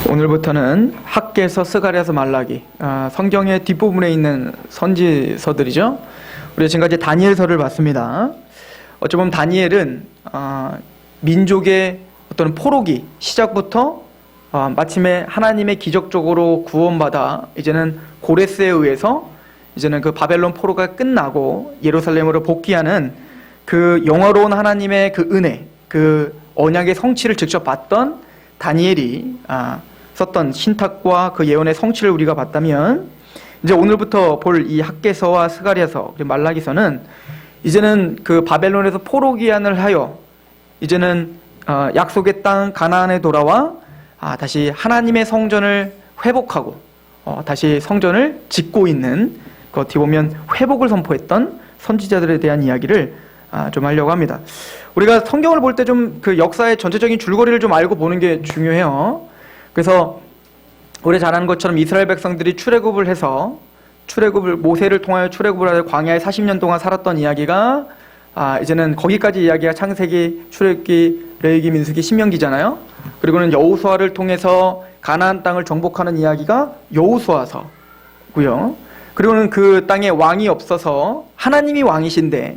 오늘부터는 학개서, 스가랴서, 말라기, 성경의 뒷부분에 있는 선지서들이죠. 우리가 지금까지 다니엘서를 봤습니다. 어찌 보면 다니엘은 민족의 어떤 포로기 시작부터 마침에 하나님의 기적적으로 구원받아 이제는 고레스에 의해서 이제는 그 바벨론 포로가 끝나고 예루살렘으로 복귀하는 그 영화로운 하나님의 그 은혜, 그 언약의 성취를 직접 봤던 다니엘이 썼던 신탁과 그 예언의 성취를 우리가 봤다면, 이제 오늘부터 볼 이 학개서와 스가랴서 그리고 말라기서는 이제는 그 바벨론에서 포로 귀환을 하여 이제는 약속의 땅 가나안에 돌아와 다시 하나님의 성전을 회복하고 다시 성전을 짓고 있는, 그 어떻게 보면 회복을 선포했던 선지자들에 대한 이야기를 좀 하려고 합니다. 우리가 성경을 볼 때 좀 그 역사의 전체적인 줄거리를 좀 알고 보는 게 중요해요. 그래서 우리 잘 아는 것처럼 이스라엘 백성들이 출애굽을 해서 모세를 통하여 출애굽을 하여 광야에 40년 동안 살았던 이야기가 이제는 거기까지 이야기가 창세기, 출애굽기, 레위기, 민수기, 신명기잖아요. 그리고는 여호수아를 통해서 가나안 땅을 정복하는 이야기가 여호수아서고요. 그리고는 그 땅에 왕이 없어서 하나님이 왕이신데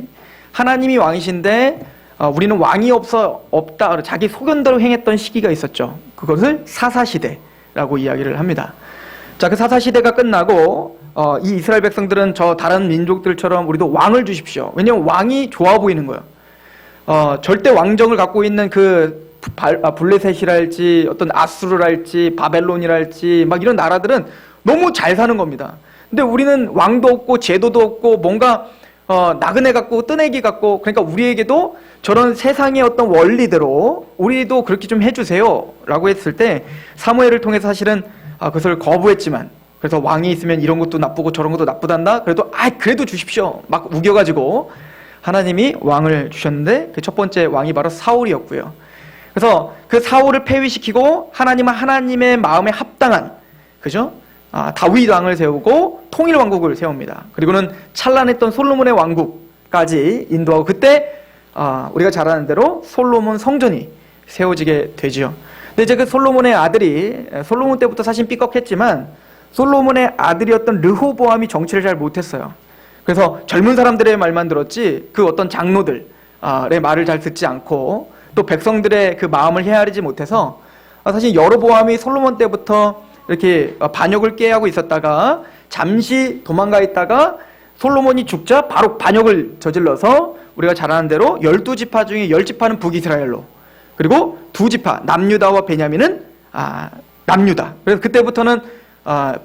우리는 왕이 없다 자기 소견대로 행했던 시기가 있었죠. 그것을 사사시대라고 이야기를 합니다. 자, 그 사사시대가 끝나고 이 이스라엘 백성들은 저 다른 민족들처럼 우리도 왕을 주십시오. 왜냐하면 왕이 좋아 보이는 거예요. 절대 왕정을 갖고 있는 그 블레셋이랄지 어떤 아수르랄지 바벨론이랄지 막 이런 나라들은 너무 잘 사는 겁니다. 근데 우리는 왕도 없고 제도도 없고 뭔가 나그네 같고 뜨내기 같고, 그러니까 우리에게도 저런 세상의 어떤 원리대로 우리도 그렇게 좀 해주세요 라고 했을 때 사무엘을 통해서 사실은 그것을 거부했지만, 그래서 왕이 있으면 이런 것도 나쁘고 저런 것도 나쁘단다, 그래도 주십시오 막 우겨가지고 하나님이 왕을 주셨는데, 그 첫 번째 왕이 바로 사울이었고요. 그래서 그 사울을 폐위시키고 하나님은 하나님의 마음에 합당한, 그죠? 다윗 왕을 세우고 통일 왕국을 세웁니다. 그리고는 찬란했던 솔로몬의 왕국까지 인도하고, 그때 우리가 잘 아는 대로 솔로몬 성전이 세워지게 되죠. 근데 이제 그 솔로몬의 아들이, 솔로몬 때부터 사실 삐걱했지만 솔로몬의 아들이었던 르호보암이 정치를 잘 못했어요. 그래서 젊은 사람들의 말만 들었지 그 어떤 장로들의 말을 잘 듣지 않고 또 백성들의 그 마음을 헤아리지 못해서 사실 여로보암이 솔로몬 때부터 이렇게 반역을 꾀하고 있었다가 잠시 도망가 있다가 솔로몬이 죽자 바로 반역을 저질러서 우리가 잘 아는 대로 12지파 중에 10지파는 북이스라엘로, 그리고 2지파 남유다와 베냐민은 남유다. 그래서 그때부터는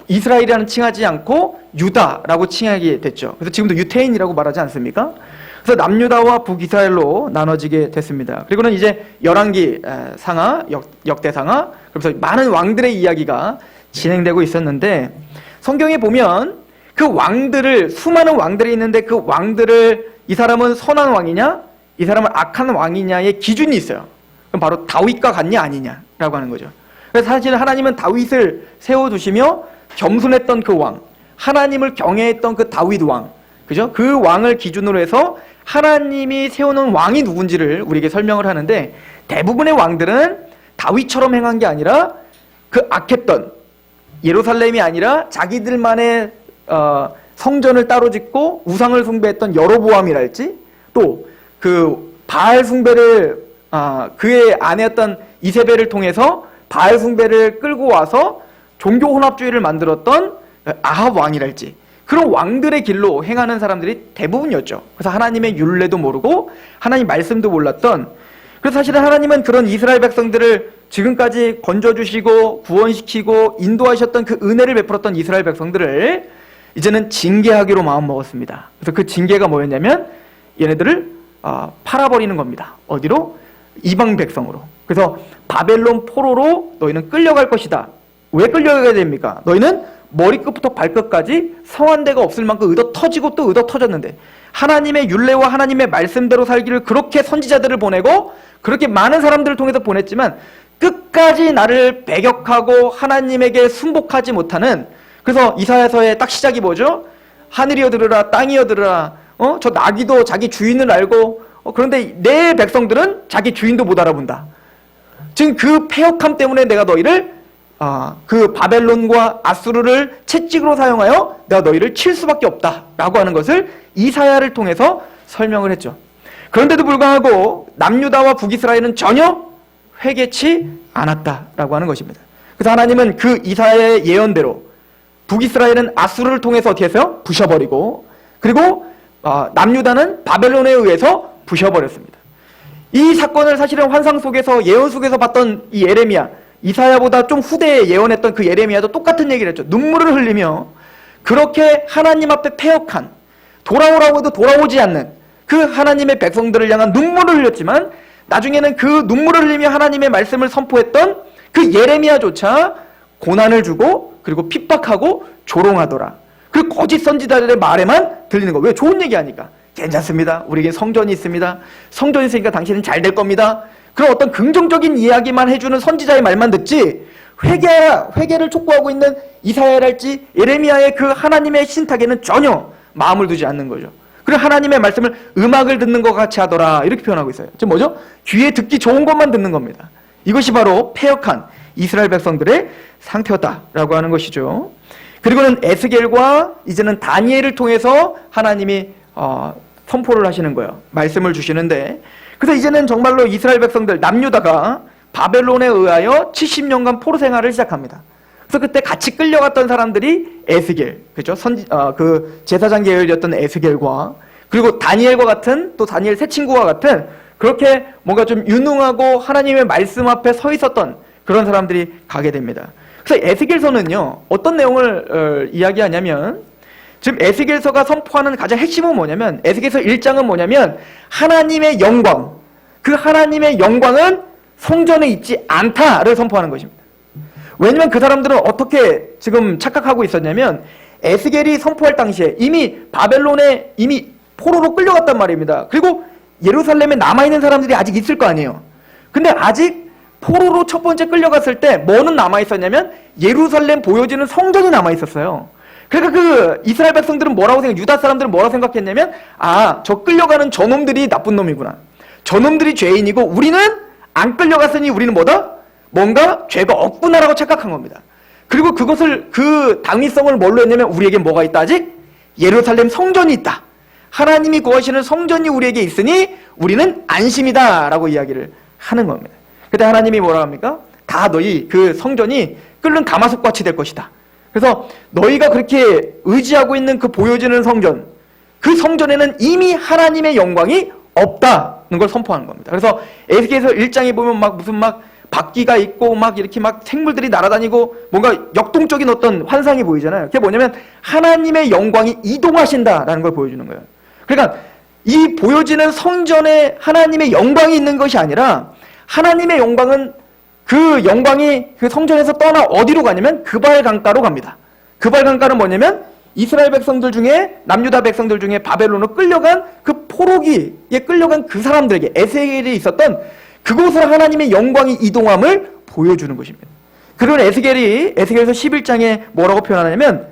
이스라엘이라는 칭하지 않고 유다라고 칭하게 됐죠. 그래서 지금도 유태인이라고 말하지 않습니까? 그래서 남유다와 북이스라엘로 나눠지게 됐습니다. 그리고는 이제 열왕기 상하, 역대상하, 그래서 많은 왕들의 이야기가 진행되고 있었는데, 성경에 보면 그 왕들을, 수많은 왕들이 있는데 그 왕들을 이 사람은 선한 왕이냐, 이 사람은 악한 왕이냐의 기준이 있어요. 그럼 바로 다윗과 같냐 아니냐라고 하는 거죠. 그래서 사실 하나님은 다윗을 세워두시며 겸손했던 그 왕, 하나님을 경외했던 그 다윗 왕, 그죠? 그 왕을 기준으로 해서 하나님이 세우는 왕이 누군지를 우리에게 설명을 하는데, 대부분의 왕들은 다윗처럼 행한 게 아니라 그 악했던, 예루살렘이 아니라 자기들만의 성전을 따로 짓고 우상을 숭배했던 여로보암이랄지, 또 그 바알 숭배를 그의 아내였던 이세벨을 통해서 바알 숭배를 끌고 와서 종교 혼합주의를 만들었던 아합 왕이랄지, 그런 왕들의 길로 행하는 사람들이 대부분이었죠. 그래서 하나님의 율례도 모르고 하나님 말씀도 몰랐던, 그래서 사실은 하나님은 그런 이스라엘 백성들을 지금까지 건져주시고 구원시키고 인도하셨던 그 은혜를 베풀었던 이스라엘 백성들을 이제는 징계하기로 마음먹었습니다. 그래서 그 징계가 뭐였냐면 얘네들을 팔아버리는 겁니다. 어디로? 이방 백성으로. 그래서 바벨론 포로로 너희는 끌려갈 것이다. 왜 끌려가야 됩니까? 너희는 머리끝부터 발끝까지 성한 데가 없을 만큼 의도 터지고 또 의도 터졌는데, 하나님의 율례와 하나님의 말씀대로 살기를 그렇게 선지자들을 보내고 그렇게 많은 사람들을 통해서 보냈지만 끝까지 나를 배격하고 하나님에게 순복하지 못하는, 그래서 이사야서의 딱 시작이 뭐죠? 하늘이여 들으라, 땅이여 들으라. 저 나귀도 자기 주인을 알고 그런데 내 백성들은 자기 주인도 못 알아본다. 지금 그 패역함 때문에 내가 너희를 그 바벨론과 아수르를 채찍으로 사용하여 내가 너희를 칠 수밖에 없다라고 하는 것을 이사야를 통해서 설명을 했죠. 그런데도 불구하고 남유다와 북이스라엘은 전혀 회개치 않았다라고 하는 것입니다. 그래서 하나님은 그 이사야의 예언대로 북이스라엘은 아수르를 통해서 어떻게 했어요? 부셔버리고, 그리고 남유다는 바벨론에 의해서 부셔버렸습니다. 이 사건을 사실은 환상 속에서, 예언 속에서 봤던 이 예레미야, 이사야보다 좀 후대에 예언했던 그 예레미야도 똑같은 얘기를 했죠. 눈물을 흘리며 그렇게 하나님 앞에 패역한, 돌아오라고 해도 돌아오지 않는 그 하나님의 백성들을 향한 눈물을 흘렸지만, 나중에는 그 눈물을 흘리며 하나님의 말씀을 선포했던 그 예레미야조차 고난을 주고 그리고 핍박하고 조롱하더라. 그 거짓 선지자들의 말에만 들리는 거. 왜? 좋은 얘기하니까. 괜찮습니다. 우리에게 성전이 있습니다. 성전이 있으니까 당신은 잘 될 겁니다. 그런 어떤 긍정적인 이야기만 해주는 선지자의 말만 듣지, 회개를 촉구하고 있는 이사야랄지 예레미야의 그 하나님의 신탁에는 전혀 마음을 두지 않는 거죠. 그리고 하나님의 말씀을 음악을 듣는 것 같이 하더라, 이렇게 표현하고 있어요. 지금 뭐죠? 귀에 듣기 좋은 것만 듣는 겁니다. 이것이 바로 패역한 이스라엘 백성들의 상태였다라고 하는 것이죠. 그리고는 에스겔과 이제는 다니엘을 통해서 하나님이 선포를 하시는 거예요. 말씀을 주시는데, 그래서 이제는 정말로 이스라엘 백성들, 남유다가 바벨론에 의하여 70년간 포로 생활을 시작합니다. 그래서 그때 같이 끌려갔던 사람들이 에스겔, 그죠? 그 제사장 계열이었던 에스겔과, 그리고 다니엘과 같은, 또 다니엘 세 친구와 같은, 그렇게 뭔가 좀 유능하고 하나님의 말씀 앞에 서 있었던 그런 사람들이 가게 됩니다. 그래서 에스겔서는요, 어떤 내용을 이야기하냐면, 지금 에스겔서가 선포하는 가장 핵심은 뭐냐면, 에스겔서 1장은 뭐냐면 하나님의 영광, 그 하나님의 영광은 성전에 있지 않다를 선포하는 것입니다. 왜냐면 그 사람들은 어떻게 지금 착각하고 있었냐면, 에스겔이 선포할 당시에 이미 바벨론에 이미 포로로 끌려갔단 말입니다. 그리고 예루살렘에 남아있는 사람들이 아직 있을 거 아니에요. 근데 아직 포로로 첫 번째 끌려갔을 때 뭐는 남아있었냐면 예루살렘 보여지는 성전이 남아있었어요. 그러니까 그 이스라엘 백성들은 유다 사람들은 뭐라고 생각했냐면, 저 끌려가는 저놈들이 나쁜 놈이구나. 저놈들이 죄인이고 우리는 안 끌려갔으니 우리는 뭐다? 뭔가 죄가 없구나라고 착각한 겁니다. 그리고 그 당위성을 뭘로 했냐면, 우리에게 뭐가 있다 아직? 예루살렘 성전이 있다. 하나님이 구하시는 성전이 우리에게 있으니 우리는 안심이다 라고 이야기를 하는 겁니다. 그때 하나님이 뭐라고 합니까? 다 너희 그 성전이 끓는 가마솥같이 될 것이다. 그래서 너희가 그렇게 의지하고 있는 그 보여지는 성전, 그 성전에는 이미 하나님의 영광이 없다는 걸 선포하는 겁니다. 그래서 에스겔서 1장에 보면 무슨 바퀴가 있고 이렇게 생물들이 날아다니고 뭔가 역동적인 어떤 환상이 보이잖아요. 그게 뭐냐면 하나님의 영광이 이동하신다라는 걸 보여주는 거예요. 그러니까 이 보여지는 성전에 하나님의 영광이 있는 것이 아니라, 하나님의 영광은 그 영광이 그 성전에서 떠나 어디로 가냐면 그발 강가로 갑니다. 그발 강가는 뭐냐면 이스라엘 백성들 중에, 남유다 백성들 중에 바벨론으로 끌려간 그 포로기에 끌려간 그 사람들에게, 에스겔이 있었던 그곳을 하나님의 영광이 이동함을 보여주는 것입니다. 그리고 에스겔서 11장에 뭐라고 표현하냐면,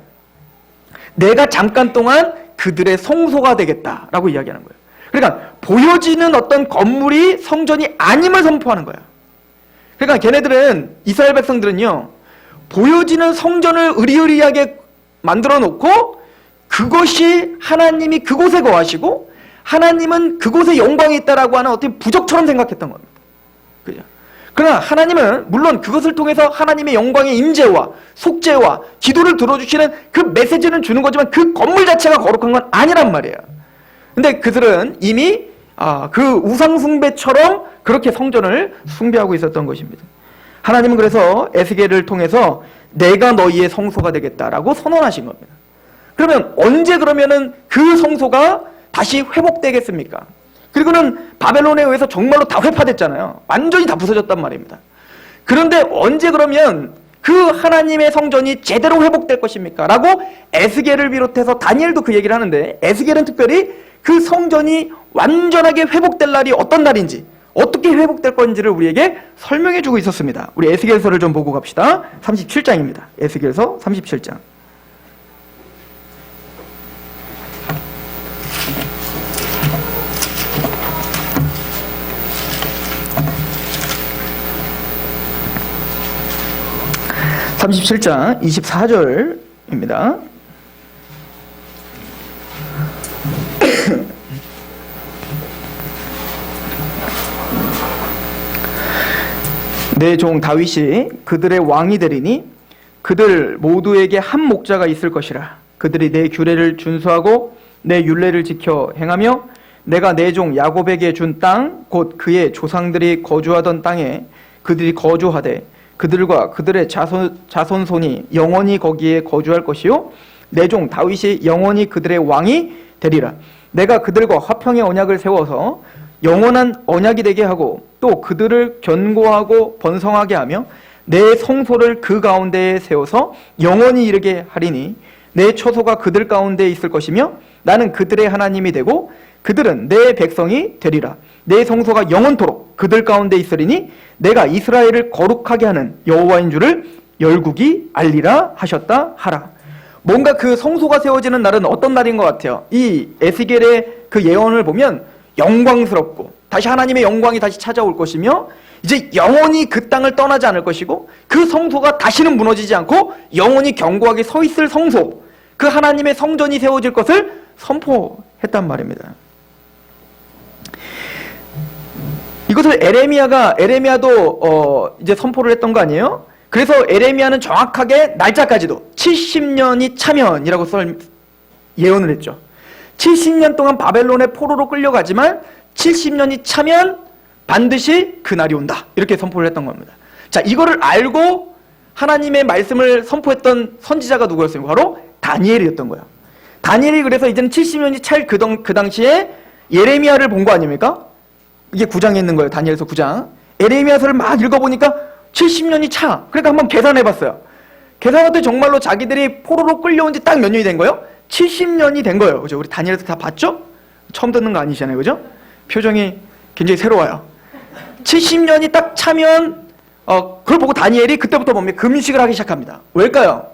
내가 잠깐 동안 그들의 성소가 되겠다라고 이야기하는 거예요. 그러니까 보여지는 어떤 건물이 성전이 아님을 선포하는 거예요. 그러니까 걔네들은, 이스라엘 백성들은요, 보여지는 성전을 의리의리하게 만들어 놓고 그것이 하나님이 그곳에 거하시고 하나님은 그곳에 영광이 있다라고 하는 어떤 부적처럼 생각했던 겁니다. 그죠? 그러나 하나님은 물론 그것을 통해서 하나님의 영광의 임재와 속죄와 기도를 들어주시는 그 메시지는 주는 거지만 그 건물 자체가 거룩한 건 아니란 말이에요. 근데 그들은 이미 그 우상 숭배처럼 그렇게 성전을 숭배하고 있었던 것입니다. 하나님은 그래서 에스겔을 통해서 내가 너희의 성소가 되겠다라고 선언하신 겁니다. 그러면 언제 그러면은 그 성소가 다시 회복되겠습니까? 그리고는 바벨론에 의해서 정말로 다 회파됐잖아요. 완전히 다 부서졌단 말입니다. 그런데 언제 그러면 그 하나님의 성전이 제대로 회복될 것입니까? 라고 에스겔을 비롯해서 다니엘도 그 얘기를 하는데, 에스겔은 특별히 그 성전이 완전하게 회복될 날이 어떤 날인지, 어떻게 회복될 건지를 우리에게 설명해 주고 있었습니다. 우리 에스겔서를 좀 보고 갑시다. 37장입니다. 에스겔서 37장. 37장 24절입니다. 내 종 다윗이 그들의 왕이 되리니 그들 모두에게 한 목자가 있을 것이라. 그들이 내 규례를 준수하고 내 율례를 지켜 행하며 내가 내 종 야곱에게 준 땅 곧 그의 조상들이 거주하던 땅에 그들이 거주하되 그들과 그들의 자손손이 영원히 거기에 거주할 것이요 내 종 다윗이 영원히 그들의 왕이 되리라. 내가 그들과 화평의 언약을 세워서 영원한 언약이 되게 하고 또 그들을 견고하고 번성하게 하며 내 성소를 그 가운데에 세워서 영원히 이르게 하리니 내 처소가 그들 가운데 있을 것이며 나는 그들의 하나님이 되고 그들은 내 백성이 되리라. 내 성소가 영원토록 그들 가운데 있으리니 내가 이스라엘을 거룩하게 하는 여호와인 줄을 열국이 알리라 하셨다 하라. 뭔가 그 성소가 세워지는 날은 어떤 날인 것 같아요. 이 에스겔의 그 예언을 보면 영광스럽고 다시 하나님의 영광이 다시 찾아올 것이며 이제 영원히 그 땅을 떠나지 않을 것이고 그 성소가 다시는 무너지지 않고 영원히 견고하게 서 있을 성소, 그 하나님의 성전이 세워질 것을 선포했단 말입니다. 이것을 에레미야도 이제 선포를 했던 거 아니에요? 그래서 에레미야는 정확하게 날짜까지도 70년이 차면이라고 예언을 했죠. 70년 동안 바벨론의 포로로 끌려가지만 70년이 차면 반드시 그날이 온다. 이렇게 선포를 했던 겁니다. 자, 이거를 알고 하나님의 말씀을 선포했던 선지자가 누구였어요? 바로 다니엘이었던 거예요. 다니엘이 그래서 이제는 70년이 찰 그 당시에 예레미야를 본 거 아닙니까? 이게 9장에 있는 거예요. 다니엘서 9장. 에레미야서를 막 읽어보니까 70년이 차. 그러니까 한번 계산해봤어요. 계산했더니 정말로 자기들이 포로로 끌려온 지 딱 몇 년이 된 거예요? 70년이 된 거예요. 그죠? 우리 다니엘서 다 봤죠? 처음 듣는 거 아니시잖아요. 그죠? 표정이 굉장히 새로워요. 70년이 딱 차면 그걸 보고 다니엘이 그때부터 뭡니까? 금식을 하기 시작합니다. 왜일까요?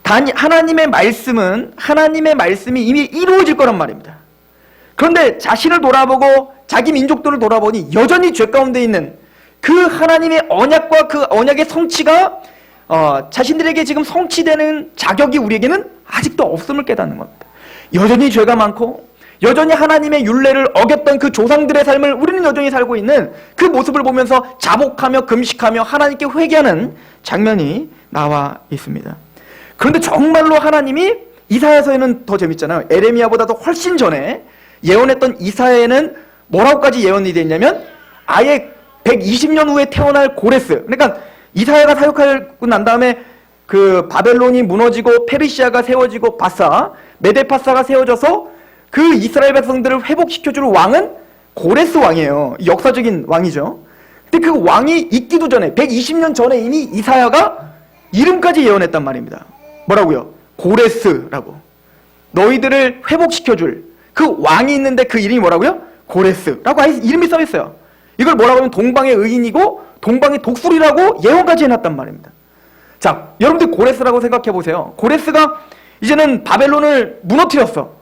하나님의 말씀이 이미 이루어질 거란 말입니다. 그런데 자신을 돌아보고 자기 민족들을 돌아보니 여전히 죄 가운데 있는 그 하나님의 언약과 그 언약의 성취가 자신들에게 지금 성취되는 자격이 우리에게는 아직도 없음을 깨닫는 겁니다. 여전히 죄가 많고 여전히 하나님의 율례를 어겼던 그 조상들의 삶을 우리는 여전히 살고 있는 그 모습을 보면서 자복하며 금식하며 하나님께 회개하는 장면이 나와 있습니다. 그런데 정말로 하나님이 이사야서에는 더 재밌잖아요. 에레미야보다도 훨씬 전에 예언했던 이사야에는 뭐라고까지 예언이 되어 있냐면 아예 120년 후에 태어날 고레스, 그러니까 이사야가 사역하고 난 다음에 그 바벨론이 무너지고 페르시아가 세워지고 메데파사가 세워져서 그 이스라엘 백성들을 회복시켜줄 왕은 고레스 왕이에요. 역사적인 왕이죠. 근데 그 왕이 있기도 전에 120년 전에 이미 이사야가 이름까지 예언했단 말입니다. 뭐라고요? 고레스라고. 너희들을 회복시켜줄 그 왕이 있는데 그 이름이 뭐라고요? 고레스라고 이름이 써있어요. 이걸 뭐라고 하면 동방의 의인이고 동방의 독수리라고 예언까지 해놨단 말입니다. 자, 여러분들 고레스라고 생각해 보세요. 고레스가 이제는 바벨론을 무너뜨렸어.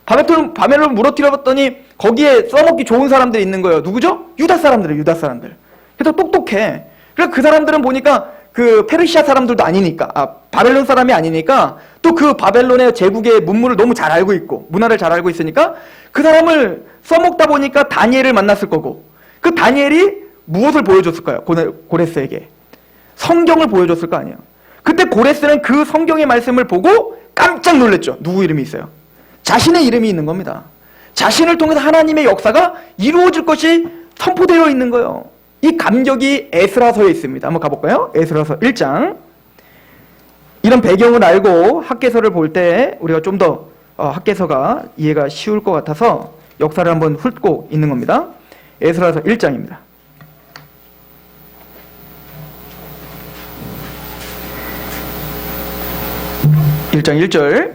바벨론을 무너뜨렸더니 거기에 써먹기 좋은 사람들이 있는 거예요. 누구죠? 유다 사람들이에요. 유다 사람들. 그래서 똑똑해. 그래서 그 사람들은 보니까 그 페르시아 사람들도 아니니까, 바벨론 사람이 아니니까 또 그 바벨론의 제국의 문물을 너무 잘 알고 있고 문화를 잘 알고 있으니까 그 사람을 써먹다 보니까 다니엘을 만났을 거고, 그 다니엘이 무엇을 보여줬을까요? 고레스에게 성경을 보여줬을 거 아니에요. 그때 고레스는 그 성경의 말씀을 보고 깜짝 놀랐죠. 누구 이름이 있어요? 자신의 이름이 있는 겁니다. 자신을 통해서 하나님의 역사가 이루어질 것이 선포되어 있는 거예요. 이 감격이 에스라서에 있습니다. 한번 가볼까요? 에스라서 1장. 이런 배경을 알고 학개서를 볼 때 우리가 좀 더 학개서가 이해가 쉬울 것 같아서 역사를 한번 훑고 있는 겁니다. 에스라서 1장입니다. (1장 1절)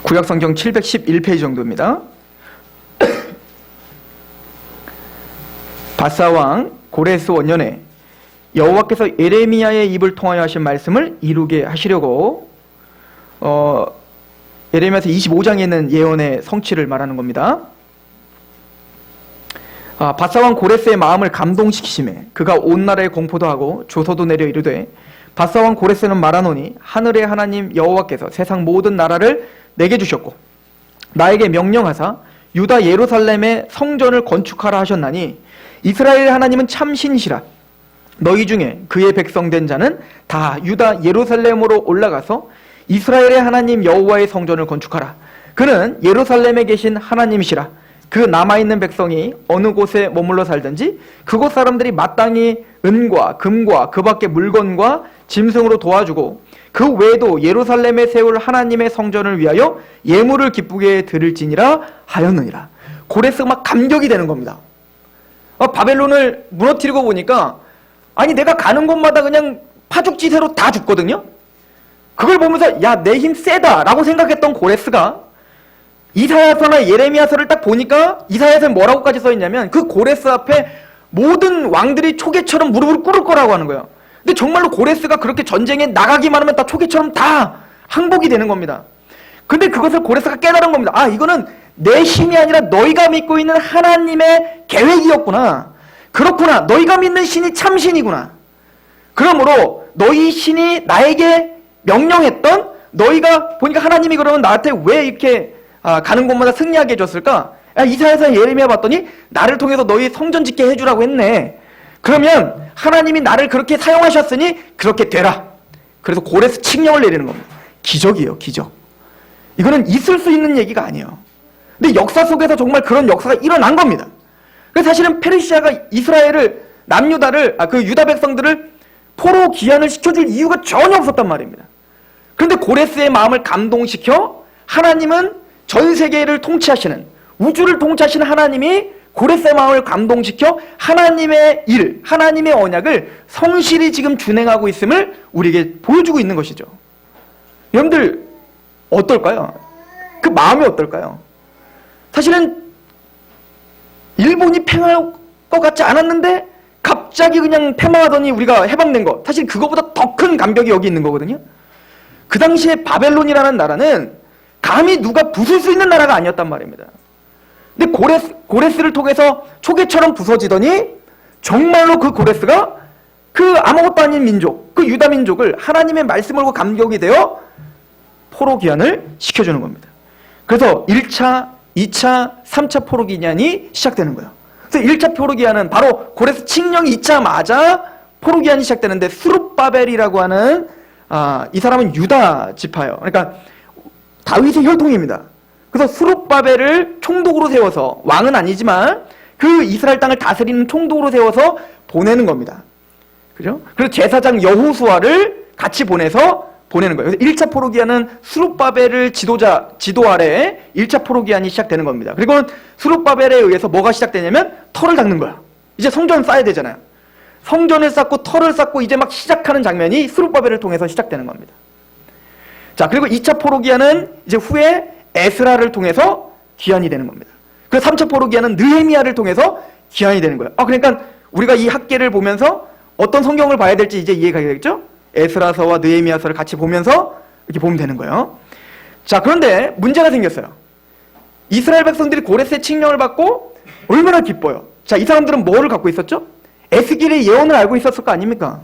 구약성경 711페이지 정도입니다. 바사왕 고레스 원년에 여호와께서 예레미야의 입을 통하여 하신 말씀을 이루게 하시려고 예레미야서 25장에 있는 예언의 성취를 말하는 겁니다. 밧사왕 고레스의 마음을 감동시키심에 그가 온 나라에 공포도 하고 조서도 내려 이르되 밧사왕 고레스는 말하노니 하늘의 하나님 여호와께서 세상 모든 나라를 내게 주셨고 나에게 명령하사 유다 예루살렘의 성전을 건축하라 하셨나니 이스라엘의 하나님은 참 신이시라. 너희 중에 그의 백성된 자는 다 유다 예루살렘으로 올라가서 이스라엘의 하나님 여호와의 성전을 건축하라. 그는 예루살렘에 계신 하나님이시라. 그 남아있는 백성이 어느 곳에 머물러 살든지 그곳 사람들이 마땅히 은과 금과 그 밖의 물건과 짐승으로 도와주고 그 외에도 예루살렘에 세울 하나님의 성전을 위하여 예물을 기쁘게 드릴지니라 하였느니라. 고레스가 막 감격이 되는 겁니다. 바벨론을 무너뜨리고 보니까 아니 내가 가는 곳마다 그냥 파죽지세로 다 죽거든요. 그걸 보면서 야, 내 힘 세다 라고 생각했던 고레스가 이사야서나 예레미야서를 딱 보니까 이사야서에 뭐라고까지 써있냐면 그 고레스 앞에 모든 왕들이 초계처럼 무릎을 꿇을 거라고 하는 거예요. 근데 정말로 고레스가 그렇게 전쟁에 나가기만 하면 다 초계처럼 다 항복이 되는 겁니다. 근데 그것을 고레스가 깨달은 겁니다. 아, 이거는 내 힘이 아니라 너희가 믿고 있는 하나님의 계획이었구나. 그렇구나. 너희가 믿는 신이 참신이구나. 그러므로 너희 신이 나에게 명령했던, 너희가 보니까 하나님이 그러면 나한테 왜 이렇게 가는 곳마다 승리하게 해줬을까? 이사야서 예레미야 봤더니 나를 통해서 너희 성전 짓게 해주라고 했네. 그러면 하나님이 나를 그렇게 사용하셨으니 그렇게 되라. 그래서 고레스 칙령을 내리는 겁니다. 기적이에요, 기적. 이거는 있을 수 있는 얘기가 아니에요. 근데 역사 속에서 정말 그런 역사가 일어난 겁니다. 그래서 사실은 페르시아가 이스라엘을, 남유다를, 그 유다 백성들을 포로 귀환을 시켜줄 이유가 전혀 없었단 말입니다. 그런데 고레스의 마음을 감동시켜 하나님은 전 세계를 통치하시는, 우주를 통치하시는 하나님이 고레스의 마음을 감동시켜 하나님의 일, 하나님의 언약을 성실히 지금 준행하고 있음을 우리에게 보여주고 있는 것이죠. 여러분들 어떨까요? 그 마음이 어떨까요? 사실은 일본이 패망할 것 같지 않았는데 갑자기 그냥 패망하더니 우리가 해방된 것, 사실 그거보다 더 큰 감격이 여기 있는 거거든요. 그 당시에 바벨론이라는 나라는 감히 누가 부술 수 있는 나라가 아니었단 말입니다. 근데 고레스를 통해서 초계처럼 부서지더니 정말로 그 고레스가 그 아무것도 아닌 민족, 그 유다 민족을 하나님의 말씀을 보고 감격이 되어 포로 귀환을 시켜주는 겁니다. 그래서 1차, 2차, 3차 포로 귀환이 시작되는 거예요. 그래서 1차 포로 귀환은 바로 고레스 칙령이 있자마자 포로 귀환이 시작되는데, 스룹바벨이라고 하는 이 사람은 유다 지파예요. 그러니까 다윗의 혈통입니다. 그래서 스룹바벨을 총독으로 세워서, 왕은 아니지만 그 이스라엘 땅을 다스리는 총독으로 세워서 보내는 겁니다. 그죠? 그래서 제사장 여호수아를 같이 보내서 보내는 거예요. 그래서 1차 포로 귀환은 스룹바벨을 지도 아래에 1차 포로 귀환이 시작되는 겁니다. 그리고 스룹바벨에 의해서 뭐가 시작되냐면 터를 닦는 거야. 이제 성전을 쌓아야 되잖아요. 성전을 쌓고 터를 쌓고 이제 막 시작하는 장면이 스룹바벨을 통해서 시작되는 겁니다. 자, 그리고 2차 포로 귀환은 이제 후에 에스라를 통해서 귀환이 되는 겁니다. 그리고 3차 포로 귀환은 느헤미야를 통해서 귀환이 되는 거예요. 그러니까 우리가 이 학계를 보면서 어떤 성경을 봐야 될지 이제 이해가 되겠죠? 에스라서와 느헤미야서를 같이 보면서 이렇게 보면 되는 거예요. 자, 그런데 문제가 생겼어요. 이스라엘 백성들이 고레스의 칙령을 받고 얼마나 기뻐요. 자, 이 사람들은 뭐를 갖고 있었죠? 에스겔의 예언을 알고 있었을 거 아닙니까?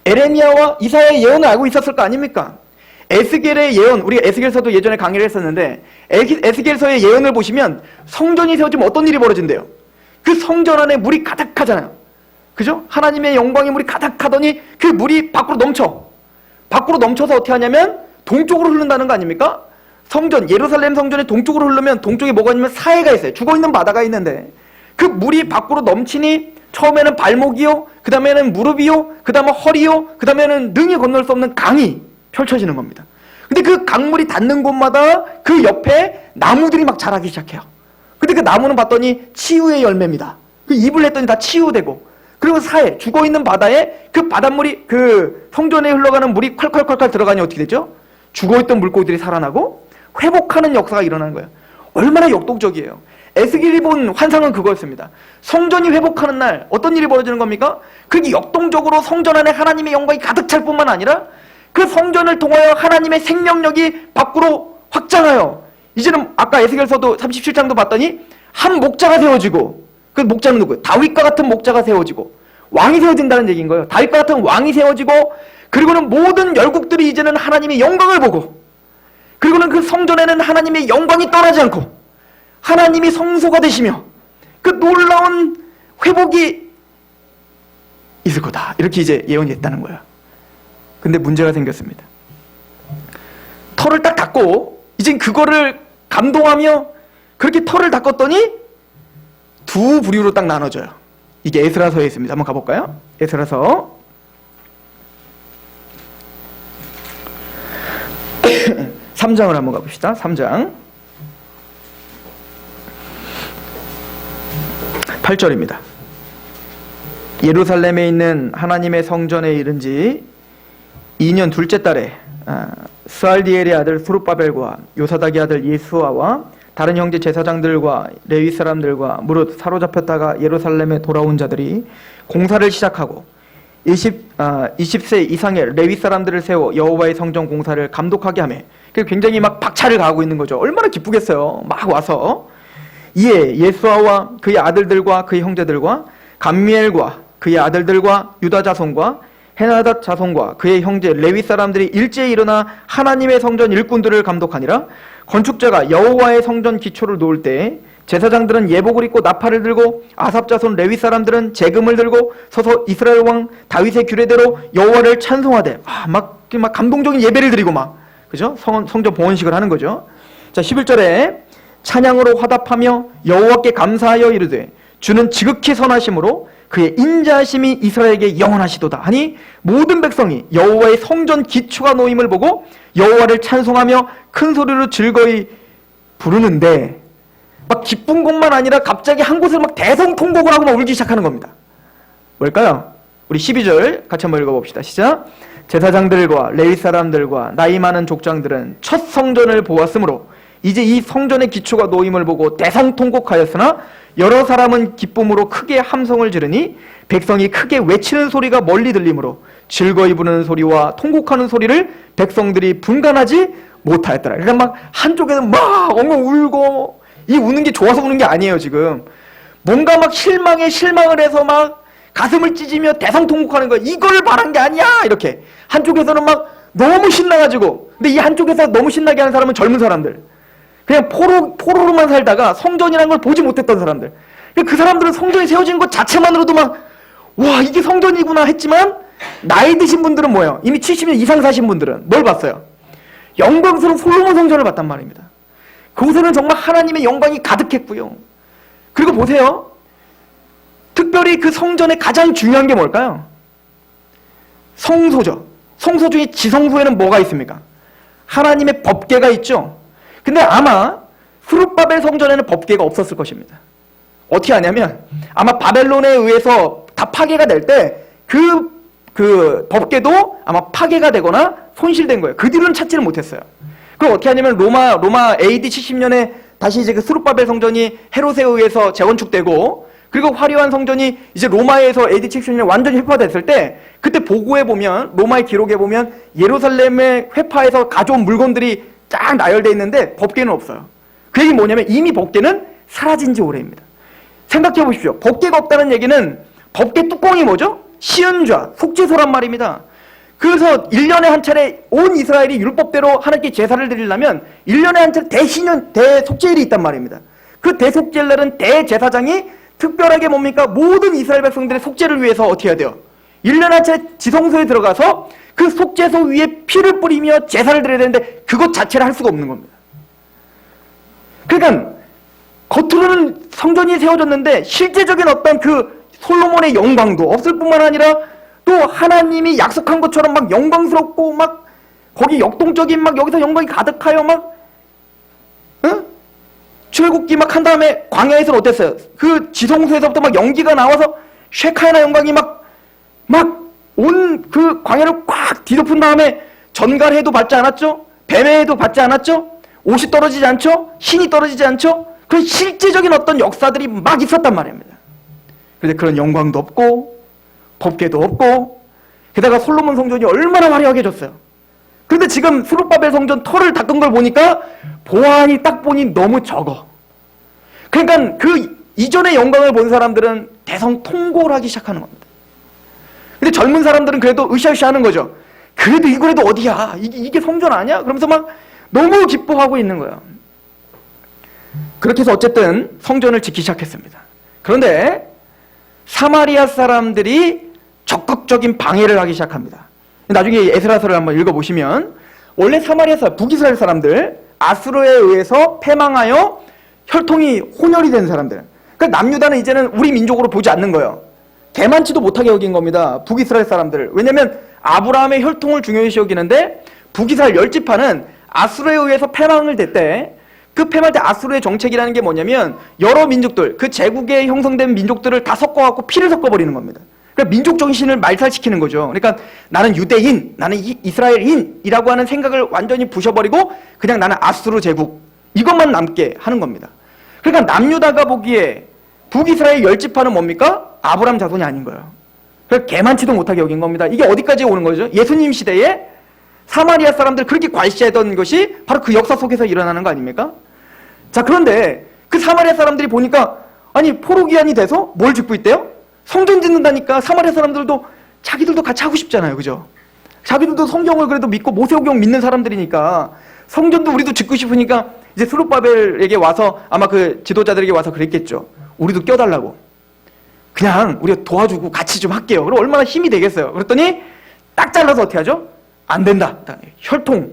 에레미야와 이사야의 예언을 알고 있었을 거 아닙니까? 에스겔의 예언, 우리가 에스겔서도 예전에 강의를 했었는데 에스겔서의 예언을 보시면 성전이 세워지면 어떤 일이 벌어진대요? 그 성전 안에 물이 가득하잖아요. 그죠? 하나님의 영광의 물이 가득하더니 그 물이 밖으로 넘쳐. 밖으로 넘쳐서 어떻게 하냐면 동쪽으로 흐른다는 거 아닙니까? 성전, 예루살렘 성전이 동쪽으로 흐르면 동쪽에 뭐가 있냐면 사해가 있어요. 죽어있는 바다가 있는데 그 물이 밖으로 넘치니 처음에는 발목이요, 그 다음에는 무릎이요, 그 다음에 허리요, 그 다음에는 능히 건널 수 없는 강이 펼쳐지는 겁니다. 근데 그 강물이 닿는 곳마다 그 옆에 나무들이 막 자라기 시작해요. 근데 그 나무는 봤더니 치유의 열매입니다. 그 잎을 냈더니 다 치유되고, 그리고 사해, 죽어있는 바다에 그 바닷물이, 그 성전에 흘러가는 물이 콸콸콸콸 들어가니 어떻게 되죠? 죽어있던 물고기들이 살아나고 회복하는 역사가 일어나는 거예요. 얼마나 역동적이에요. 에스겔이 본 환상은 그거였습니다. 성전이 회복하는 날 어떤 일이 벌어지는 겁니까? 그게 역동적으로 성전 안에 하나님의 영광이 가득 찰 뿐만 아니라 그 성전을 통하여 하나님의 생명력이 밖으로 확장하여, 이제는 아까 에스겔서도 37장도 봤더니 한 목자가 세워지고, 그 목자는 누구예요? 다윗과 같은 목자가 세워지고 왕이 세워진다는 얘기인 거예요. 다윗과 같은 왕이 세워지고, 그리고는 모든 열국들이 이제는 하나님의 영광을 보고, 그리고는 그 성전에는 하나님의 영광이 떠나지 않고 하나님이 성소가 되시며 그 놀라운 회복이 있을 거다, 이렇게 이제 예언이 했다는 거예요. 근데 문제가 생겼습니다. 털을 딱 닦고 이제 그거를 감동하며 그렇게 털을 닦았더니 두 부류로 딱 나눠져요. 이게 에스라서에 있습니다. 한번 가볼까요? 에스라서 3장을 한번 가봅시다. 3장 8절입니다. 예루살렘에 있는 하나님의 성전에 이른 지 2년 둘째 달에 스알디엘의 아들 스룹바벨과 요사닥의 아들 예수아와 다른 형제 제사장들과 레위 사람들과 무릇 사로잡혔다가 예루살렘에 돌아온 자들이 공사를 시작하고 20세 이상의 레위 사람들을 세워 여호와의 성전 공사를 감독하게 하며, 굉장히 막 박차를 가하고 있는 거죠. 얼마나 기쁘겠어요. 막 와서 이에 예수아와 그의 아들들과 그의 형제들과 감미엘과 그의 아들들과 유다 자손과 헤나닷 자손과 그의 형제 레위 사람들이 일제히 일어나 하나님의 성전 일꾼들을 감독하니라. 건축자가 여호와의 성전 기초를 놓을 때 제사장들은 예복을 입고 나팔을 들고 아삽 자손 레위 사람들은 제금을 들고 서서 이스라엘 왕 다윗의 규례대로 여호와를 찬송하되 막 감동적인 예배를 드리고 그죠? 성전 봉헌식을 하는 거죠. 자, 11절에 찬양으로 화답하며 여호와께 감사하여 이르되 주는 지극히 선하심으로 그의 인자하심이 이스라엘에게 영원하시도다 하니, 모든 백성이 여호와의 성전 기초가 놓임을 보고 여호와를 찬송하며 큰 소리로 즐거이 부르는데, 막 기쁜 것만 아니라 갑자기 한 곳을 막 대성통곡을 하고 막 울기 시작하는 겁니다. 뭘까요? 우리 12절 같이 한번 읽어봅시다. 시작. 제사장들과 레위 사람들과 나이 많은 족장들은 첫 성전을 보았으므로 이제 이 성전의 기초가 놓임을 보고 대성통곡하였으나 여러 사람은 기쁨으로 크게 함성을 지르니 백성이 크게 외치는 소리가 멀리 들리므로 즐거이 부르는 소리와 통곡하는 소리를 백성들이 분간하지 못하였더라. 그러니까 막 한쪽에는 막 엉엉 울고, 이 우는 게 좋아서 우는 게 아니에요. 지금 뭔가 막 실망을 해서 막 가슴을 찢으며 대성통곡하는 거야. 이걸 바란 게 아니야, 이렇게. 한쪽에서는 막 너무 신나가지고, 근데 이 한쪽에서 너무 신나게 하는 사람은 젊은 사람들, 그냥 포로로만 살다가 성전이라는 걸 보지 못했던 사람들. 그 사람들은 성전이 세워진 것 자체만으로도 와, 이게 성전이구나 했지만, 나이 드신 분들은 뭐예요? 이미 70년 이상 사신 분들은 뭘 봤어요? 영광스러운 솔로몬 성전을 봤단 말입니다. 그곳에는 정말 하나님의 영광이 가득했고요. 그리고 보세요. 특별히 그 성전의 가장 중요한 게 뭘까요? 성소죠. 성소 중에 지성소에는 뭐가 있습니까? 하나님의 법궤가 있죠. 근데 아마 스룹바벨 성전에는 법궤가 없었을 것입니다. 어떻게 하냐면 아마 바벨론에 의해서 다 파괴가 될 때 그 법궤도 아마 파괴가 되거나 손실된 거예요. 그 뒤로는 찾지를 못했어요. 그럼 어떻게 하냐면 로마 AD 70년에 다시 이제 그 스룹바벨 성전이 헤롯에 의해서 재건축되고, 그리고 화려한 성전이 이제 로마에서 AD 70년에 완전히 회파됐을 때, 그때 보고에 보면, 로마의 기록에 보면 예루살렘의 회파에서 가져온 물건들이 쫙 나열되어 있는데 법궤는 없어요. 그 얘기는 뭐냐면 이미 법궤는 사라진 지 오래입니다. 생각해 보십시오. 법궤가 없다는 얘기는 법궤 뚜껑이 뭐죠? 시은좌, 속죄소란 말입니다. 그래서 1년에 한 차례 온 이스라엘이 율법대로 하나님께 제사를 드리려면 1년에 한 차례 대속죄일이 있단 말입니다. 그 대속죄일 날은 대제사장이 특별하게 뭡니까? 모든 이스라엘 백성들의 속죄를 위해서 어떻게 해야 돼요? 1년에 한 차례 지성소에 들어가서 그 속죄소 위에 피를 뿌리며 제사를 드려야 되는데 그것 자체를 할 수가 없는 겁니다. 그러니까 겉으로는 성전이 세워졌는데 실제적인 어떤 그 솔로몬의 영광도 없을 뿐만 아니라 또 하나님이 약속한 것처럼 막 영광스럽고 막 거기 역동적인 막 여기서 영광이 가득하여 막 출애굽기 막 한 다음에 광야에서는 어땠어요? 그 지성소에서부터 막 연기가 나와서 쉐카이나 영광이 막 온 그 광야를 꽉 뒤덮은 다음에 전갈해도 받지 않았죠? 뱀의 해도 받지 않았죠? 옷이 떨어지지 않죠? 신이 떨어지지 않죠? 그런 실제적인 어떤 역사들이 막 있었단 말입니다. 그런데 그런 영광도 없고 법궤도 없고, 게다가 솔로몬 성전이 얼마나 화려하게 해줬어요. 그런데 지금 스룹바벨 성전 털을 닦은 걸 보니까 보안이 딱 보니 너무 적어. 그러니까 그 이전의 영광을 본 사람들은 대성통곡을 하기 시작하는 겁니다. 근데 젊은 사람들은 그래도 으쌰으쌰 하는 거죠. 그래도 이거라도 어디야? 이게 성전 아니야? 그러면서 막 너무 기뻐하고 있는 거예요. 그렇게 해서 어쨌든 성전을 짓기 시작했습니다. 그런데 사마리아 사람들이 적극적인 방해를 하기 시작합니다. 나중에 에스라서를 한번 읽어보시면 원래 사마리아 사람, 북이스라엘 사람들, 아수르에 의해서 패망하여 혈통이 혼혈이 된 사람들. 그러니까 남유다는 이제는 우리 민족으로 보지 않는 거예요. 개만치도 못하게 여긴 겁니다. 북이스라엘 사람들을. 왜냐하면 아브라함의 혈통을 중요시 여기는데 북이스라엘 10지파는 아수르에 의해서 패망을 됐대. 그 패망 때 아수르의 정책이라는 게 뭐냐면 여러 민족들, 그 제국에 형성된 민족들을 다 섞어갖고 피를 섞어버리는 겁니다. 그러니까 민족 정신을 말살시키는 거죠. 그러니까 나는 유대인, 나는 이스라엘인이라고 하는 생각을 완전히 부셔버리고 그냥 나는 아수르 제국, 이것만 남게 하는 겁니다. 그러니까 남유다가 보기에 북이스라엘 10지파는 뭡니까? 아브라함 자손이 아닌 거예요. 그래서 개만치도 못하게 여긴 겁니다. 이게 어디까지 오는 거죠? 예수님 시대에 사마리아 사람들 그렇게 괄시하던 것이 바로 그 역사 속에서 일어나는 거 아닙니까? 자, 그런데 그 사마리아 사람들이 보니까 아니 포로기한이 돼서 뭘 짓고 있대요? 성전 짓는다니까 사마리아 사람들도 자기들도 같이 하고 싶잖아요. 그죠? 자기들도 성경을 그래도 믿고 모세오경 믿는 사람들이니까 성전도 우리도 짓고 싶으니까 이제 스룹바벨에게 와서 아마 그 지도자들에게 와서 그랬겠죠. 우리도 껴달라고. 그냥 우리가 도와주고 같이 좀 할게요. 그럼 얼마나 힘이 되겠어요. 그랬더니 딱 잘라서 어떻게 하죠? 안 된다. 혈통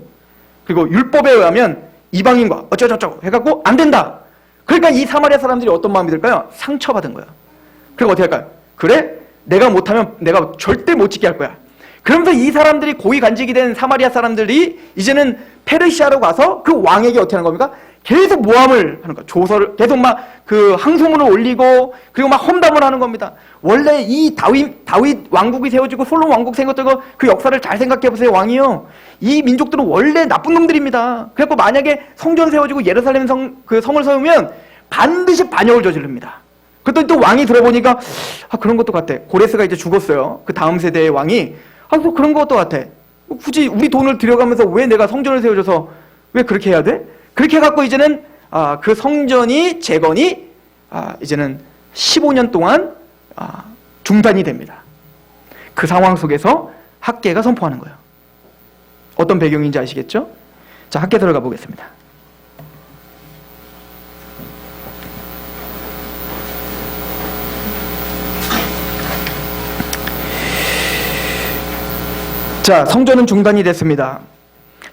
그리고 율법에 의하면 이방인과 어쩌고저쩌고 해갖고 안 된다. 그러니까 이 사마리아 사람들이 어떤 마음이 들까요? 상처받은 거예요. 그리고 어떻게 할까요? 그래? 내가 못하면 내가 절대 못 지게 할 거야. 그러면서 이 사람들이 고위 간직이 된 사마리아 사람들이 이제는 페르시아로 가서 그 왕에게 어떻게 하는 겁니까? 계속 모함을 하는 거야. 조서를 계속 막 그 항소문을 올리고 그리고 막 험담을 하는 겁니다. 원래 이 다윗 왕국이 세워지고 솔로몬 왕국 세워지고 그 역사를 잘 생각해 보세요. 왕이요. 이 민족들은 원래 나쁜 놈들입니다. 그래서 만약에 성전 세워지고 예루살렘 그 성을 세우면 반드시 반역을 저지릅니다. 그랬더니 또 왕이 들어보니까 그런 것도 같아. 고레스가 이제 죽었어요. 그 다음 세대의 왕이 뭐 그런 것도 같아. 굳이 우리 돈을 들여가면서 왜 내가 성전을 세워줘서 왜 그렇게 해야 돼? 그렇게 해갖고 이제는 그 성전이 재건이 이제는 15년 동안 중단이 됩니다. 그 상황 속에서 학개가 선포하는 거예요. 어떤 배경인지 아시겠죠? 자, 학개 들어가 보겠습니다. 자, 성전은 중단이 됐습니다.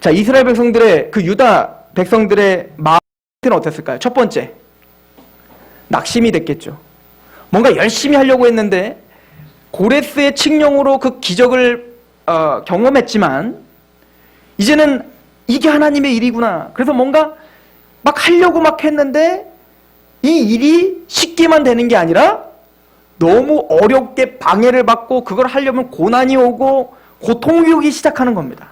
자, 이스라엘 백성들의 그 유다 백성들의 마음은 어땠을까요? 첫 번째, 낙심이 됐겠죠. 뭔가 열심히 하려고 했는데 고레스의 칙령으로 그 기적을 경험했지만 이제는 이게 하나님의 일이구나. 그래서 뭔가 막 하려고 막 했는데 이 일이 쉽게만 되는 게 아니라 너무 어렵게 방해를 받고 그걸 하려면 고난이 오고 고통이 오기 시작하는 겁니다.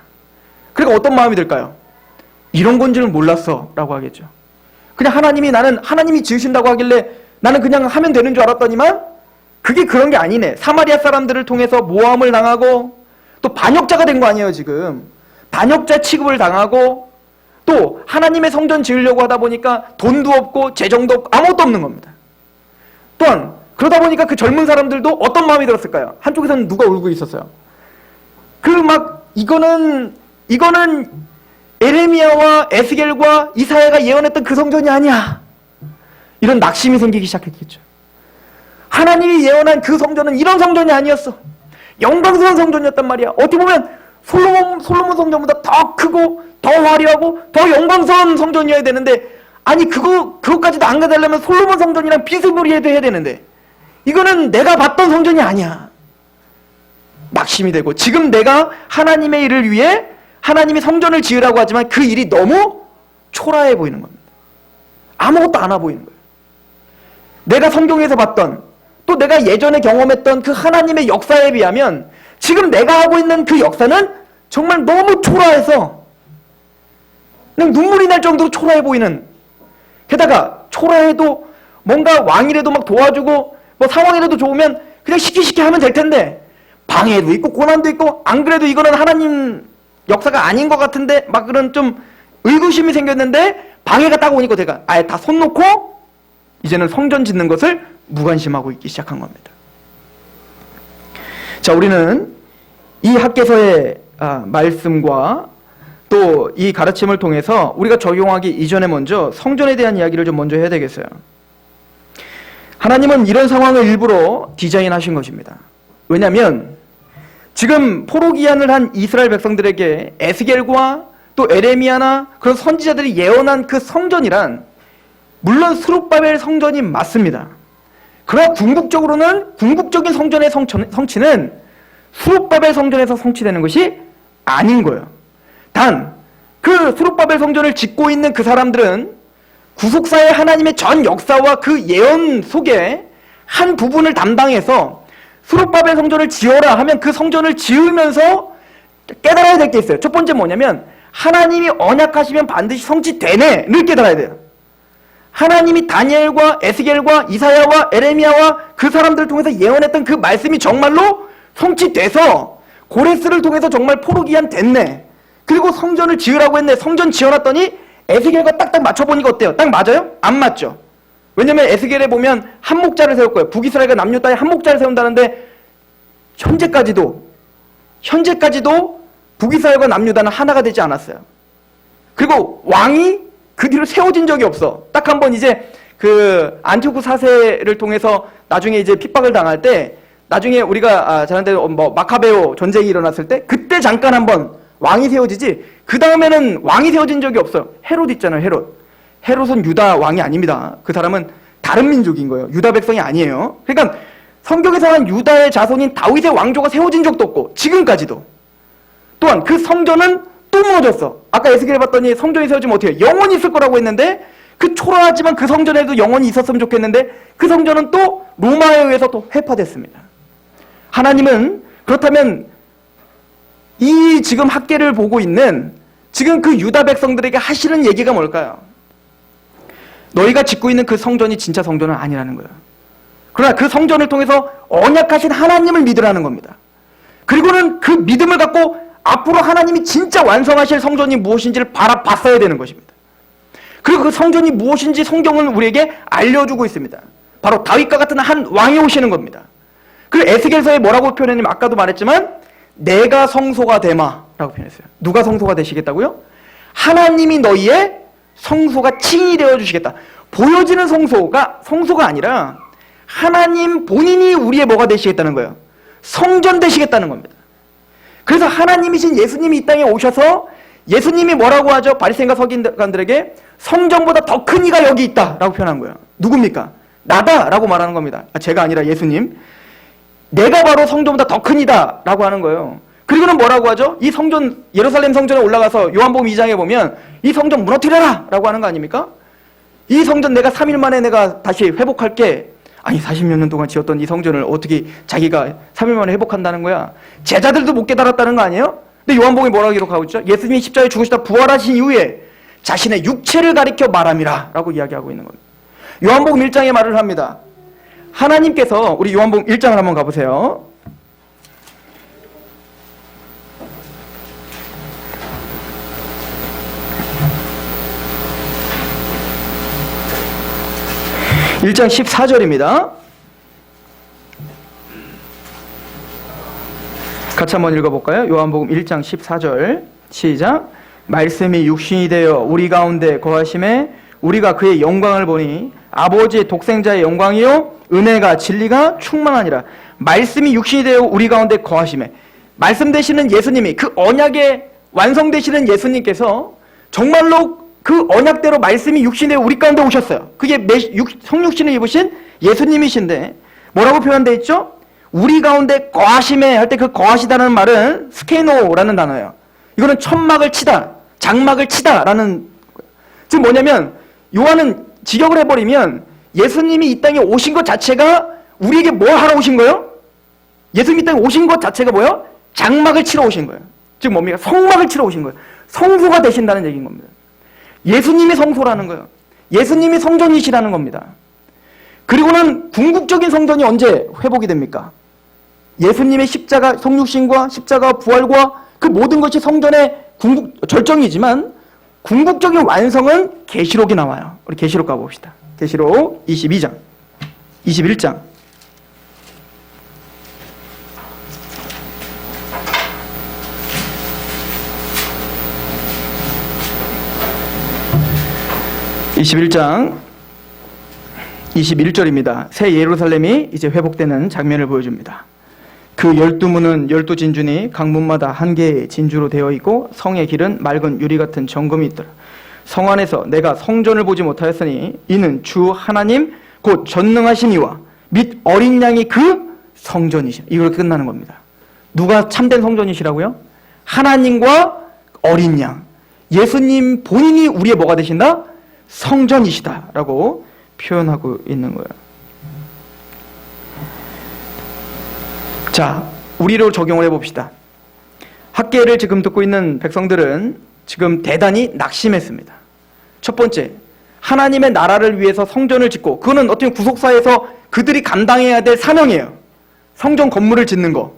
그러니까 어떤 마음이 들까요? 이런 건 줄 몰랐어 라고 하겠죠. 그냥 하나님이 지으신다고 하길래 나는 그냥 하면 되는 줄 알았더니만 그게 그런 게 아니네. 사마리아 사람들을 통해서 모함을 당하고 또 반역자가 된 거 아니에요. 지금 반역자 취급을 당하고 또 하나님의 성전 지으려고 하다 보니까 돈도 없고 재정도 없고 아무것도 없는 겁니다. 또한 그러다 보니까 그 젊은 사람들도 어떤 마음이 들었을까요? 한쪽에서는 누가 울고 있었어요. 이거는 에레미야와 에스겔과 이사야가 예언했던 그 성전이 아니야. 이런 낙심이 생기기 시작했겠죠. 하나님이 예언한 그 성전은 이런 성전이 아니었어. 영광스러운 성전이었단 말이야. 어떻게 보면 솔로몬 성전보다 더 크고 더 화려하고 더 영광스러운 성전이어야 되는데 아니 그것까지도 안 가달라면 솔로몬 성전이랑 비스무리해도 해야 되는데 이거는 내가 봤던 성전이 아니야. 낙심이 되고 지금 내가 하나님의 일을 위해 하나님이 성전을 지으라고 하지만 그 일이 너무 초라해 보이는 겁니다. 아무것도 안 와 보이는 거예요. 내가 성경에서 봤던 또 내가 예전에 경험했던 그 하나님의 역사에 비하면 지금 내가 하고 있는 그 역사는 정말 너무 초라해서 그냥 눈물이 날 정도로 초라해 보이는, 게다가 초라해도 뭔가 왕이라도 막 도와주고 뭐 상황이라도 좋으면 그냥 시키시키 하면 될 텐데 방해도 있고 고난도 있고 안 그래도 이거는 하나님 역사가 아닌 것 같은데 막 그런 좀 의구심이 생겼는데 방해가 딱 오니까 제가 아예 다 손 놓고 이제는 성전 짓는 것을 무관심하고 있기 시작한 겁니다. 자, 우리는 이 학개서의 말씀과 또 이 가르침을 통해서 우리가 적용하기 이전에 먼저 성전에 대한 이야기를 좀 먼저 해야 되겠어요. 하나님은 이런 상황을 일부러 디자인하신 것입니다. 왜냐하면 지금 포로기한을 한 이스라엘 백성들에게 에스겔과 또 에레미야나 그런 선지자들이 예언한 그 성전이란 물론 스룹바벨 성전이 맞습니다. 그러나 궁극적인 성전의 성취는 스룹바벨 성전에서 성취되는 것이 아닌 거예요. 단 그 스룹바벨 성전을 짓고 있는 그 사람들은 구속사의 하나님의 전 역사와 그 예언 속에 한 부분을 담당해서 스룹바벨 성전을 지어라 하면 그 성전을 지으면서 깨달아야 될 게 있어요. 첫 번째 뭐냐면 하나님이 언약하시면 반드시 성취되네를 깨달아야 돼요. 하나님이 다니엘과 에스겔과 이사야와 에레미야와 그 사람들을 통해서 예언했던 그 말씀이 정말로 성취돼서 고레스를 통해서 정말 포로기한 됐네. 그리고 성전을 지으라고 했네. 성전 지어놨더니 에스겔과 딱딱 맞춰보니까 어때요? 딱 맞아요? 안 맞죠. 왜냐면 에스겔에 보면 한 목자를 세울 거예요. 북이스라엘과 남유 땅에 한 목자를 세운다는데 현재까지도 북이스라엘과 남유다는 하나가 되지 않았어요. 그리고 왕이 그 뒤로 세워진 적이 없어. 딱 한 번 이제 그 안티오쿠 사세를 통해서 나중에 이제 핍박을 당할 때 나중에 우리가 잘 아는 뭐 마카베오 전쟁이 일어났을 때 그때 잠깐 한번 왕이 세워지지 그 다음에는 왕이 세워진 적이 없어요. 헤롯 있잖아요. 헤롯은 유다 왕이 아닙니다. 그 사람은 다른 민족인 거예요. 유다 백성이 아니에요. 그러니까 성경에서 한 유다의 자손인 다윗의 왕조가 세워진 적도 없고 지금까지도. 또한 그 성전은 또 무너졌어. 아까 에스겔 봤더니 성전이 세워지면 어떻게 해요? 영원히 있을 거라고 했는데 그 초라하지만 그 성전에도 영원히 있었으면 좋겠는데 그 성전은 또 로마에 의해서 또 회파됐습니다. 하나님은 그렇다면 이 지금 학계를 보고 있는 지금 그 유다 백성들에게 하시는 얘기가 뭘까요? 너희가 짓고 있는 그 성전이 진짜 성전은 아니라는 거예요. 그러나 그 성전을 통해서 언약하신 하나님을 믿으라는 겁니다. 그리고는 그 믿음을 갖고 앞으로 하나님이 진짜 완성하실 성전이 무엇인지를 바라봤어야 되는 것입니다. 그리고 그 성전이 무엇인지 성경은 우리에게 알려주고 있습니다. 바로 다윗과 같은 한 왕이 오시는 겁니다. 그리고 에스겔서에 뭐라고 표현했냐면 아까도 말했지만 내가 성소가 되마라고 표현했어요. 누가 성소가 되시겠다고요? 하나님이 너희의 성소가 칭이 되어주시겠다. 보여지는 성소가 아니라 하나님 본인이 우리의 뭐가 되시겠다는 거예요. 성전 되시겠다는 겁니다. 그래서 하나님이신 예수님이 이 땅에 오셔서 예수님이 뭐라고 하죠? 바리새인과 서기관들에게 성전보다 더 큰 이가 여기 있다라고 표현한 거예요. 누굽니까? 나다라고 말하는 겁니다. 제가 아니라 예수님. 내가 바로 성전보다 더 큰 이다라고 하는 거예요. 그리고는 뭐라고 하죠? 이 성전, 예루살렘 성전에 올라가서 요한복음 2장에 보면 이 성전 무너뜨려라 라고 하는 거 아닙니까? 이 성전 내가 3일 만에 내가 다시 회복할게. 아니 40몇 년 동안 지었던 이 성전을 어떻게 자기가 3일 만에 회복한다는 거야? 제자들도 못 깨달았다는 거 아니에요? 근데 요한복음이 뭐라고 기록하고 있죠? 예수님이 십자가에 죽으시다 부활하신 이후에 자신의 육체를 가리켜 말함이라 라고 이야기하고 있는 겁니다. 요한복음 1장에 말을 합니다. 하나님께서 우리 요한복음 1장을 한번 가보세요. (1장) 14절입니다. 같이 한번 읽어볼까요? 요한복음 1장 14절 시작. 말씀이 육신이 되어 우리 가운데 거하심에 우리가 그의 영광을 보니 아버지의 독생자의 영광이요 은혜가 진리가 충만하니라. 말씀이 육신이 되어 우리 가운데 거하심에, 말씀 되시는 예수님이, 그 언약의 완성되시는 예수님께서 정말로 그 언약대로 말씀이 육신이 되어 우리 가운데 오셨어요. 그게 성육신을 입으신 예수님이신데 뭐라고 표현되어 있죠? 우리 가운데 거하심에 할 때 그 거하시다는 말은 스케노라는 단어예요. 이거는 천막을 치다, 장막을 치다라는, 즉 뭐냐면 요한은 직역을 해버리면 예수님이 이 땅에 오신 것 자체가 우리에게 뭘 하러 오신 거예요? 예수님이 이 땅에 오신 것 자체가 뭐예요? 장막을 치러 오신 거예요. 즉 뭡니까? 성막을 치러 오신 거예요. 성소가 되신다는 얘기인 겁니다. 예수님이 성소라는 거예요. 예수님이 성전이시라는 겁니다. 그리고는 궁극적인 성전이 언제 회복이 됩니까? 예수님의 십자가, 성육신과 십자가 부활과 그 모든 것이 성전의 절정이지만 궁극적인 완성은 계시록이 나와요. 우리 계시록 가봅시다. 계시록 22장, 21장. (21장) 21절입니다. 새 예루살렘이 이제 회복되는 장면을 보여줍니다. 그 12문은 12진주니 각 문마다 한 개의 진주로 되어 있고 성의 길은 맑은 유리 같은 정금이 있더라. 성 안에서 내가 성전을 보지 못하였으니 이는 주 하나님 곧 전능하신 이와 및 어린 양이 그 성전이시라. 이렇게 끝나는 겁니다. 누가 참된 성전이시라고요? 하나님과 어린 양, 예수님 본인이 우리의 뭐가 되신다? 성전이시다라고 표현하고 있는 거예요. 자, 우리로 적용을 해봅시다. 학계를 지금 듣고 있는 백성들은 지금 대단히 낙심했습니다. 첫 번째, 하나님의 나라를 위해서 성전을 짓고, 그거는 어떻게 구속사에서 그들이 감당해야 될 사명이에요. 성전 건물을 짓는 거.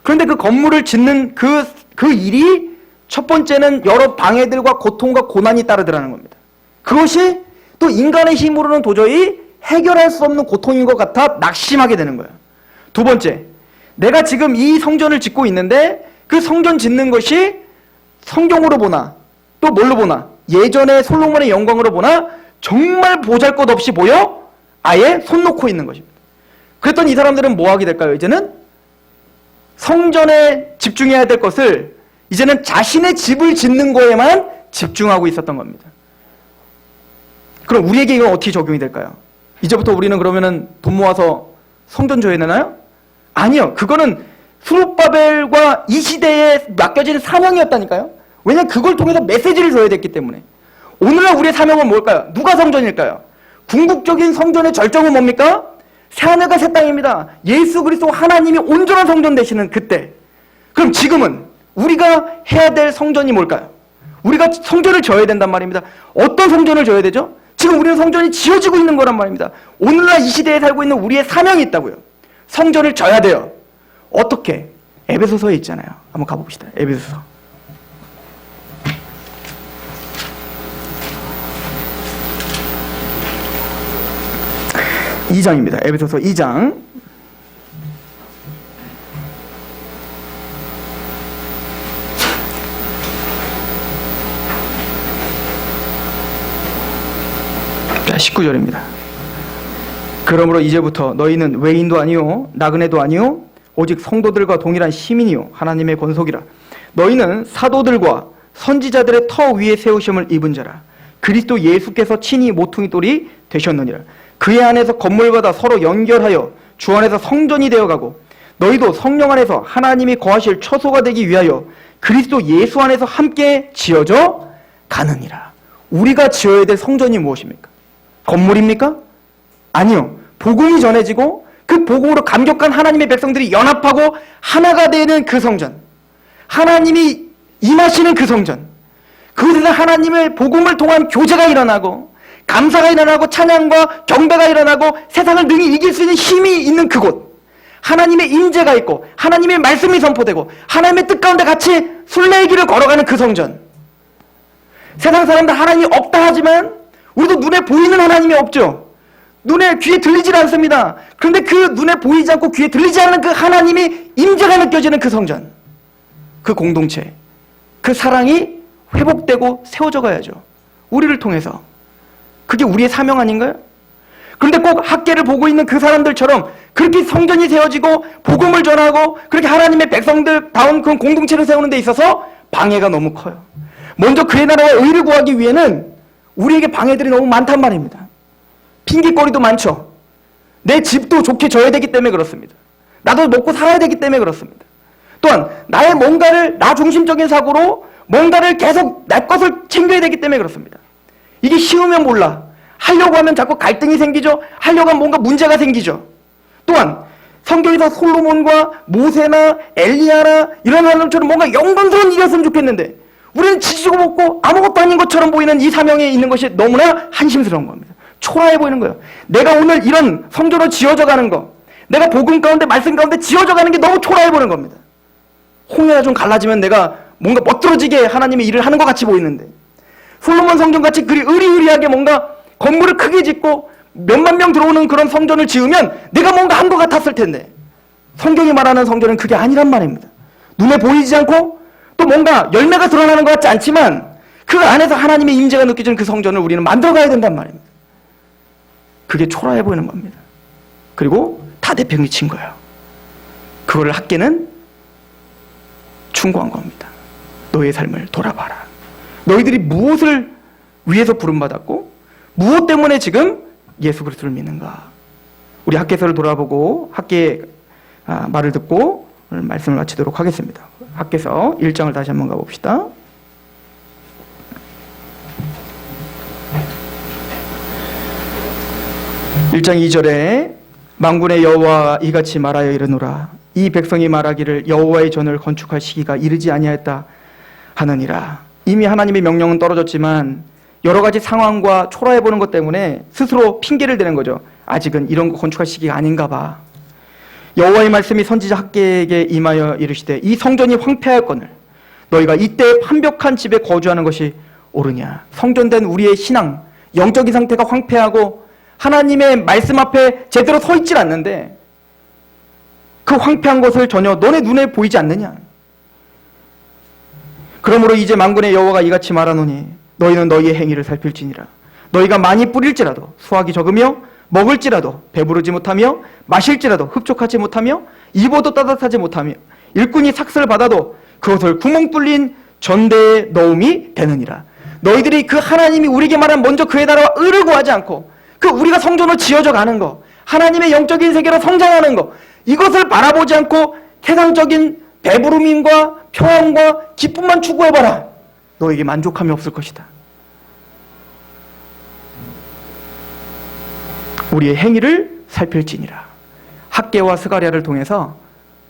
그런데 그 건물을 짓는 그 일이 첫 번째는 여러 방해들과 고통과 고난이 따르더라는 겁니다. 그것이 또 인간의 힘으로는 도저히 해결할 수 없는 고통인 것 같아 낙심하게 되는 거예요. 두 번째, 내가 지금 이 성전을 짓고 있는데 그 성전 짓는 것이 성경으로 보나 또 뭘로 보나 예전에 솔로몬의 영광으로 보나 정말 보잘것없이 보여 아예 손 놓고 있는 것입니다. 그랬더니 이 사람들은 뭐 하게 될까요? 이제는 성전에 집중해야 될 것을 이제는 자신의 집을 짓는 거에만 집중하고 있었던 겁니다. 그럼 우리에게 이건 어떻게 적용이 될까요? 이제부터 우리는 그러면은 돈 모아서 성전 줘야 되나요? 아니요. 그거는 스룹바벨과 이 시대에 맡겨진 사명이었다니까요. 왜냐하면 그걸 통해서 메시지를 줘야 됐기 때문에. 오늘날 우리의 사명은 뭘까요? 누가 성전일까요? 궁극적인 성전의 절정은 뭡니까? 새하늘과 새 땅입니다. 예수 그리스도 하나님이 온전한 성전 되시는 그때. 그럼 지금은 우리가 해야 될 성전이 뭘까요? 우리가 성전을 져야 된단 말입니다. 어떤 성전을 져야 되죠? 지금 우리는 성전이 지어지고 있는 거란 말입니다. 오늘날 이 시대에 살고 있는 우리의 사명이 있다고요. 성전을 져야 돼요. 어떻게? 에베소서에 있잖아요. 한번 가봅시다. 에베소서. (2장입니다) 에베소서 2장. 자, 19절입니다. 그러므로 이제부터 너희는 외인도 아니요 나그네도 아니요 오직 성도들과 동일한 시민이요 하나님의 권속이라. 너희는 사도들과 선지자들의 터 위에 세우심을 입은 자라. 그리스도 예수께서 친히 모퉁이 돌이 되셨느니라. 그의 안에서 건물마다 서로 연결하여 주 안에서 성전이 되어가고 너희도 성령 안에서 하나님이 거하실 처소가 되기 위하여 그리스도 예수 안에서 함께 지어져 가느니라. 우리가 지어야 될 성전이 무엇입니까? 건물입니까? 아니요. 복음이 전해지고 그 복음으로 감격한 하나님의 백성들이 연합하고 하나가 되는 그 성전, 하나님이 임하시는 그 성전, 그곳에서 하나님의 복음을 통한 교제가 일어나고 감사가 일어나고 찬양과 경배가 일어나고 세상을 능히 이길 수 있는 힘이 있는 그곳, 하나님의 임재가 있고 하나님의 말씀이 선포되고 하나님의 뜻 가운데 같이 순례의 길을 걸어가는 그 성전. 세상 사람들 하나님이 없다 하지만 우리도 눈에 보이는 하나님이 없죠. 눈에 귀에 들리질 않습니다. 그런데 그 눈에 보이지 않고 귀에 들리지 않는 그 하나님이 임재가 느껴지는 그 성전, 그 공동체, 그 사랑이 회복되고 세워져 가야죠. 우리를 통해서. 그게 우리의 사명 아닌가요? 그런데 꼭 학계를 보고 있는 그 사람들처럼 그렇게 성전이 세워지고 복음을 전하고 그렇게 하나님의 백성들다운 그런 공동체를 세우는 데 있어서 방해가 너무 커요. 먼저 그의 나라와 의를 구하기 위해는 우리에게 방해들이 너무 많단 말입니다. 핑계거리도 많죠. 내 집도 좋게 져야 되기 때문에 그렇습니다. 나도 먹고 살아야 되기 때문에 그렇습니다. 또한 나의 뭔가를 나 중심적인 사고로 뭔가를 계속 내 것을 챙겨야 되기 때문에 그렇습니다. 이게 쉬우면 몰라. 하려고 하면 자꾸 갈등이 생기죠. 하려고 하면 뭔가 문제가 생기죠. 또한 성경에서 솔로몬과 모세나 엘리야나 이런 사람들처럼 뭔가 영광스러운 일이었으면 좋겠는데 우리는 지지고 먹고 아무것도 아닌 것처럼 보이는 이 사명에 있는 것이 너무나 한심스러운 겁니다. 초라해 보이는 거예요. 내가 오늘 이런 성전으로 지어져 가는 거, 내가 복음 가운데 말씀 가운데 지어져 가는 게 너무 초라해 보이는 겁니다. 홍해가 좀 갈라지면 내가 뭔가 멋들어지게 하나님의 일을 하는 것 같이 보이는데 솔로몬 성전같이 그리 의리의리하게 뭔가 건물을 크게 짓고 몇만 명 들어오는 그런 성전을 지으면 내가 뭔가 한 것 같았을 텐데, 성경이 말하는 성전은 그게 아니란 말입니다. 눈에 보이지 않고 또 뭔가 열매가 드러나는 것 같지 않지만 그 안에서 하나님의 임재가 느껴지는 그 성전을 우리는 만들어가야 된단 말입니다. 그게 초라해 보이는 겁니다. 그리고 다 내팽개친 거예요. 그거를 학계는 충고한 겁니다. 너의 삶을 돌아봐라. 너희들이 무엇을 위해서 부름받았고 무엇 때문에 지금 예수 그리스도를 믿는가. 우리 학계서를 돌아보고 학계의 말을 듣고 오늘 말씀을 마치도록 하겠습니다. 학계서 1장을 다시 한번 가봅시다. 1장 2절에 만군의 여호와 이같이 말하여 이르노라. 이 백성이 말하기를 여호와의 전을 건축할 시기가 이르지 아니하였다 하느니라. 이미 하나님의 명령은 떨어졌지만 여러 가지 상황과 초라해 보는 것 때문에 스스로 핑계를 대는 거죠. 아직은 이런 거 건축할 시기가 아닌가 봐. 여호와의 말씀이 선지자 학계에게 임하여 이르시되 이 성전이 황폐하였거늘 너희가 이때 완벽한 집에 거주하는 것이 옳으냐. 성전된 우리의 신앙, 영적인 상태가 황폐하고 하나님의 말씀 앞에 제대로 서 있질 않는데 그 황폐한 것을 전혀 너네 눈에 보이지 않느냐. 그러므로 이제 만군의 여호와가 이같이 말하노니 너희는 너희의 행위를 살필지니라. 너희가 많이 뿌릴지라도 수확이 적으며 먹을지라도 배부르지 못하며 마실지라도 흡족하지 못하며 입어도 따뜻하지 못하며 일꾼이 삭슬을 받아도 그것을 구멍 뚫린 전대에 넣음이 되느니라. 너희들이 그 하나님이 우리에게 말한 먼저 그의 나라와 의를 구하지 않고 그 우리가 성전으로 지어져 가는 거, 하나님의 영적인 세계로 성장하는 거, 이것을 바라보지 않고 세상적인 배부름과 평안과 기쁨만 추구해봐라. 너에게 만족함이 없을 것이다. 우리의 행위를 살필지니라. 학계와 스가랴를 통해서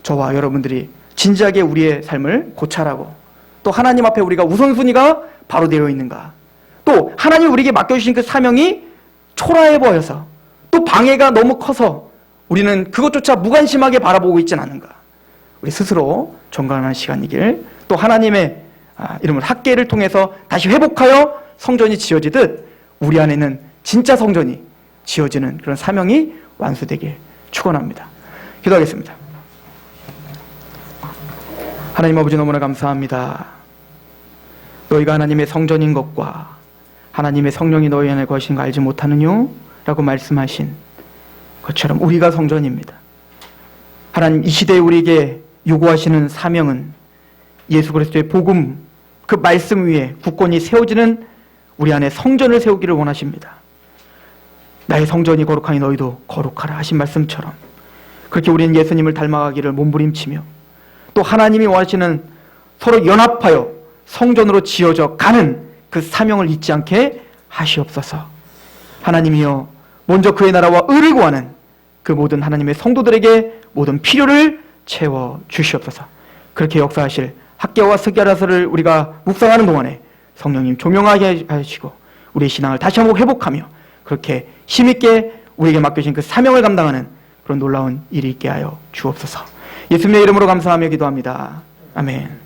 저와 여러분들이 진지하게 우리의 삶을 고찰하고 또 하나님 앞에 우리가 우선순위가 바로 되어 있는가, 또 하나님 우리에게 맡겨주신 그 사명이 초라해 보여서 또 방해가 너무 커서 우리는 그것조차 무관심하게 바라보고 있지는 않은가. 우리 스스로 점검하는 시간이길, 또 하나님의 이름을 학계를 통해서 다시 회복하여 성전이 지어지듯 우리 안에는 진짜 성전이 지어지는 그런 사명이 완수되길 축원합니다. 기도하겠습니다. 하나님 아버지, 너무나 감사합니다. 너희가 하나님의 성전인 것과 하나님의 성령이 너희 안에 거하신 거 알지 못하느뇨? 라고 말씀하신 것처럼 우리가 성전입니다. 하나님, 이 시대에 우리에게 요구하시는 사명은 예수 그리스도의 복음, 그 말씀 위에 굳건히 세워지는 우리 안에 성전을 세우기를 원하십니다. 나의 성전이 거룩하니 너희도 거룩하라 하신 말씀처럼 그렇게 우리는 예수님을 닮아가기를 몸부림치며 또 하나님이 원하시는 서로 연합하여 성전으로 지어져 가는 그 사명을 잊지 않게 하시옵소서. 하나님이여, 먼저 그의 나라와 의를 구하는 그 모든 하나님의 성도들에게 모든 필요를 채워 주시옵소서. 그렇게 역사하실 학계와 스가랴서를 우리가 묵상하는 동안에 성령님 조명하게 하시고 우리의 신앙을 다시 한번 회복하며 그렇게 힘있게 우리에게 맡겨진 그 사명을 감당하는 그런 놀라운 일이 있게 하여 주옵소서. 예수님의 이름으로 감사하며 기도합니다. 아멘.